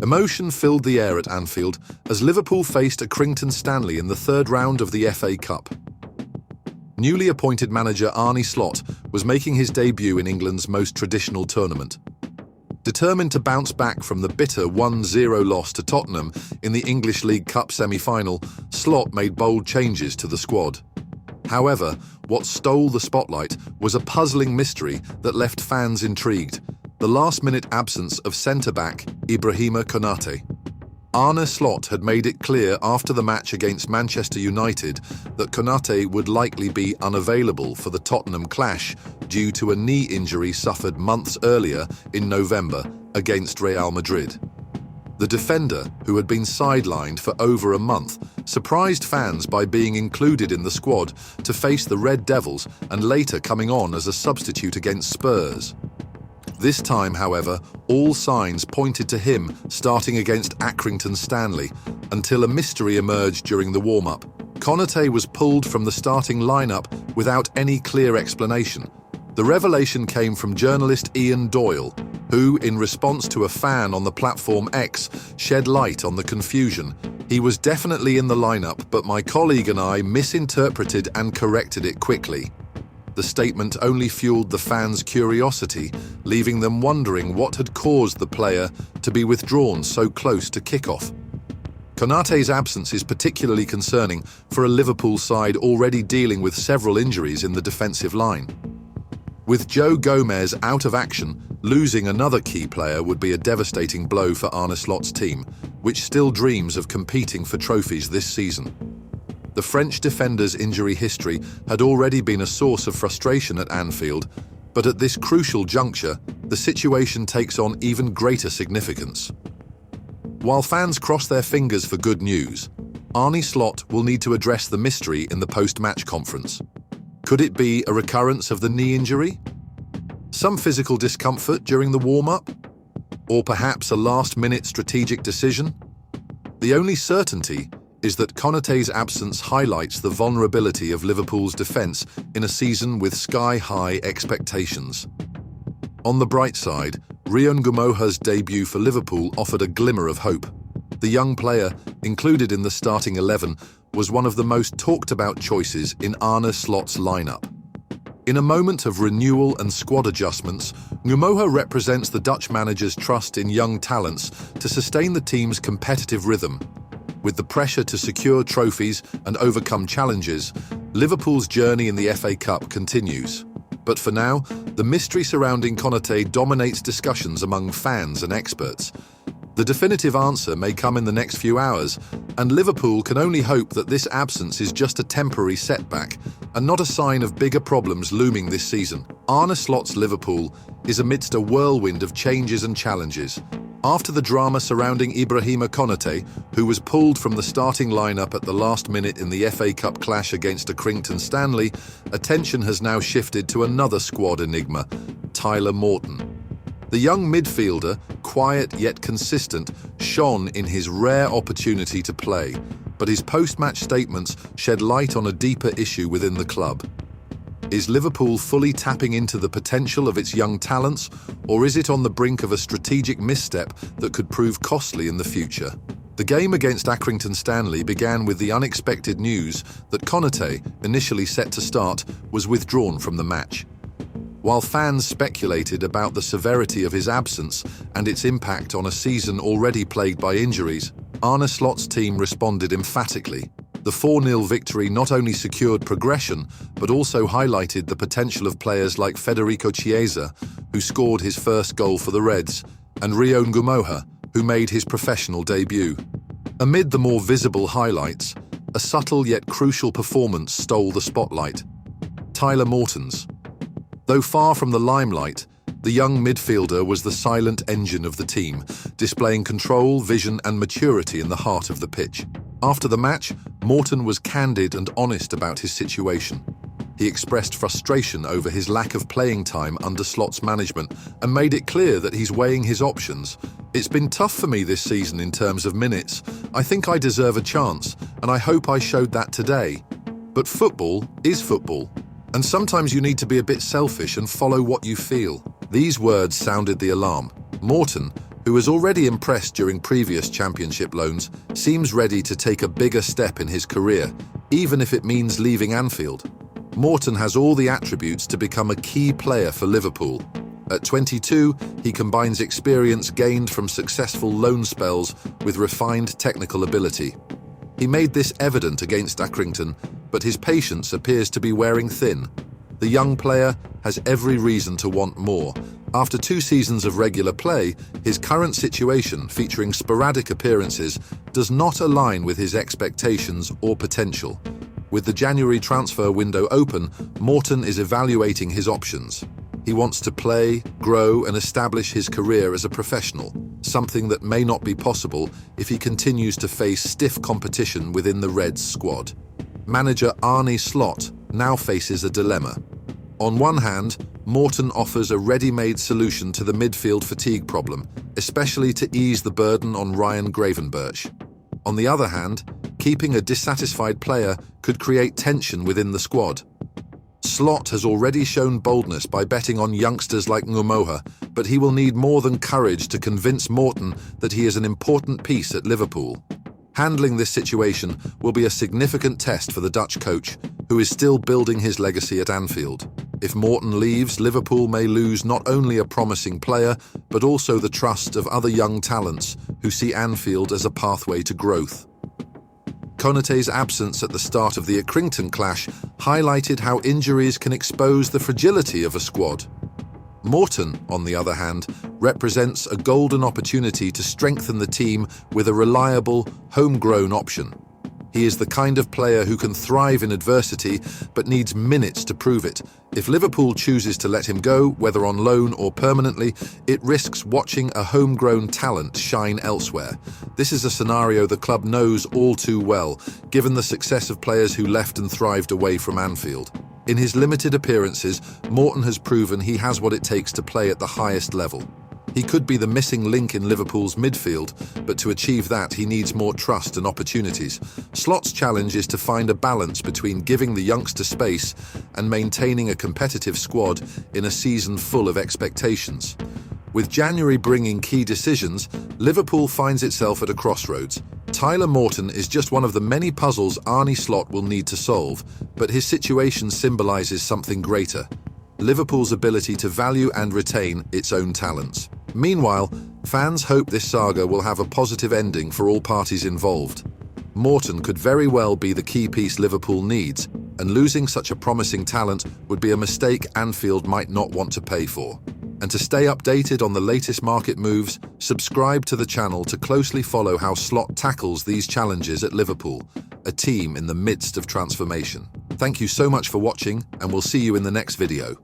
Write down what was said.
Emotion filled the air at Anfield as Liverpool faced Accrington Stanley in the third round of the FA Cup. Newly appointed manager Arne Slot was making his debut in England's most traditional tournament. Determined to bounce back from the bitter 1-0 loss to Tottenham in the English League Cup semi-final, Slot made bold changes to the squad. However, what stole the spotlight was a puzzling mystery that left fans intrigued: the last-minute absence of centre-back Konate. Arne Slot had made it clear after the match against Manchester United that Konate would likely be unavailable for the Tottenham clash due to a knee injury suffered months earlier in November against Real Madrid. The defender, who had been sidelined for over a month, surprised fans by being included in the squad to face the Red Devils and later coming on as a substitute against Spurs. This time, however, all signs pointed to him starting against Accrington Stanley until a mystery emerged during the warm-up. Konate was pulled from the starting lineup without any clear explanation. The revelation came from journalist Ian Doyle, who, in response to a fan on the platform X, shed light on the confusion. "He was definitely in the lineup, but my colleague and I misinterpreted and corrected it quickly." The statement only fueled the fans' curiosity, leaving them wondering what had caused the player to be withdrawn so close to kickoff. Konaté's absence is particularly concerning for a Liverpool side already dealing with several injuries in the defensive line. With Joe Gomez out of action, losing another key player would be a devastating blow for Arne Slot's team, which still dreams of competing for trophies this season. The French defender's injury history had already been a source of frustration at Anfield, but at this crucial juncture, the situation takes on even greater significance. While fans cross their fingers for good news, Arne Slot will need to address the mystery in the post-match conference. Could it be a recurrence of the knee injury? Some physical discomfort during the warm-up? Or perhaps a last-minute strategic decision? The only certainty is that Konaté's absence highlights the vulnerability of Liverpool's defence in a season with sky-high expectations. On the bright side, Rion Gumoha's debut for Liverpool offered a glimmer of hope. The young player, included in the starting 11, was one of the most talked-about choices in Arne Slot's lineup. In a moment of renewal and squad adjustments, Gumoha represents the Dutch manager's trust in young talents to sustain the team's competitive rhythm. With the pressure to secure trophies and overcome challenges, Liverpool's journey in the FA Cup continues. But for now, the mystery surrounding Konaté dominates discussions among fans and experts. The definitive answer may come in the next few hours, and Liverpool can only hope that this absence is just a temporary setback and not a sign of bigger problems looming this season. Arne Slot's Liverpool is amidst a whirlwind of changes and challenges. After the drama surrounding Konate, who was pulled from the starting lineup at the last minute in the FA Cup clash against Accrington Stanley, attention has now shifted to another squad enigma, Morton. The young midfielder, quiet yet consistent, shone in his rare opportunity to play, but his post-match statements shed light on a deeper issue within the club. Is Liverpool fully tapping into the potential of its young talents, or is it on the brink of a strategic misstep that could prove costly in the future? The game against Accrington Stanley began with the unexpected news that Konate, initially set to start, was withdrawn from the match. While fans speculated about the severity of his absence and its impact on a season already plagued by injuries, Arne Slot's team responded emphatically. The 4-0 victory not only secured progression, but also highlighted the potential of players like Federico Chiesa, who scored his first goal for the Reds, and Rion Gumoha, who made his professional debut. Amid the more visible highlights, a subtle yet crucial performance stole the spotlight: Morton's. Though far from the limelight, the young midfielder was the silent engine of the team, displaying control, vision, and maturity in the heart of the pitch. After the match, Morton was candid and honest about his situation. He expressed frustration over his lack of playing time under Slot's management and made it clear that he's weighing his options. "It's been tough for me this season in terms of minutes. I think I deserve a chance, and I hope I showed that today. But football is football, and sometimes you need to be a bit selfish and follow what you feel." These words sounded the alarm. Morton, who has already impressed during previous championship loans, seems ready to take a bigger step in his career, even if it means leaving Anfield. Morton has all the attributes to become a key player for Liverpool. At 22, he combines experience gained from successful loan spells with refined technical ability. He made this evident against Accrington, but his patience appears to be wearing thin. The young player has every reason to want more. After 2 seasons of regular play, his current situation, featuring sporadic appearances, does not align with his expectations or potential. With the January transfer window open, Morton is evaluating his options. He wants to play, grow, and establish his career as a professional, something that may not be possible if he continues to face stiff competition within the Reds squad. Manager Arne Slot now faces a dilemma. On one hand, Morton offers a ready-made solution to the midfield fatigue problem, especially to ease the burden on Ryan Gravenberch. On the other hand, keeping a dissatisfied player could create tension within the squad. Slot has already shown boldness by betting on youngsters like Ngumoha, but he will need more than courage to convince Morton that he is an important piece at Liverpool. Handling this situation will be a significant test for the Dutch coach, who is still building his legacy at Anfield. If Morton leaves, Liverpool may lose not only a promising player, but also the trust of other young talents who see Anfield as a pathway to growth. Konaté's absence at the start of the Accrington clash highlighted how injuries can expose the fragility of a squad. Morton, on the other hand, represents a golden opportunity to strengthen the team with a reliable, homegrown option. He is the kind of player who can thrive in adversity, but needs minutes to prove it. If Liverpool chooses to let him go, whether on loan or permanently, it risks watching a homegrown talent shine elsewhere. This is a scenario the club knows all too well, given the success of players who left and thrived away from Anfield. In his limited appearances, Morton has proven he has what it takes to play at the highest level. He could be the missing link in Liverpool's midfield, but to achieve that, he needs more trust and opportunities. Slot's challenge is to find a balance between giving the youngster space and maintaining a competitive squad in a season full of expectations. With January bringing key decisions, Liverpool finds itself at a crossroads. Tyler Morton is just one of the many puzzles Arne Slot will need to solve, but his situation symbolises something greater: Liverpool's ability to value and retain its own talents. Meanwhile, fans hope this saga will have a positive ending for all parties involved. Morton could very well be the key piece Liverpool needs, and losing such a promising talent would be a mistake Anfield might not want to pay for. And to stay updated on the latest market moves, subscribe to the channel to closely follow how Slot tackles these challenges at Liverpool, a team in the midst of transformation. Thank you so much for watching, and we'll see you in the next video.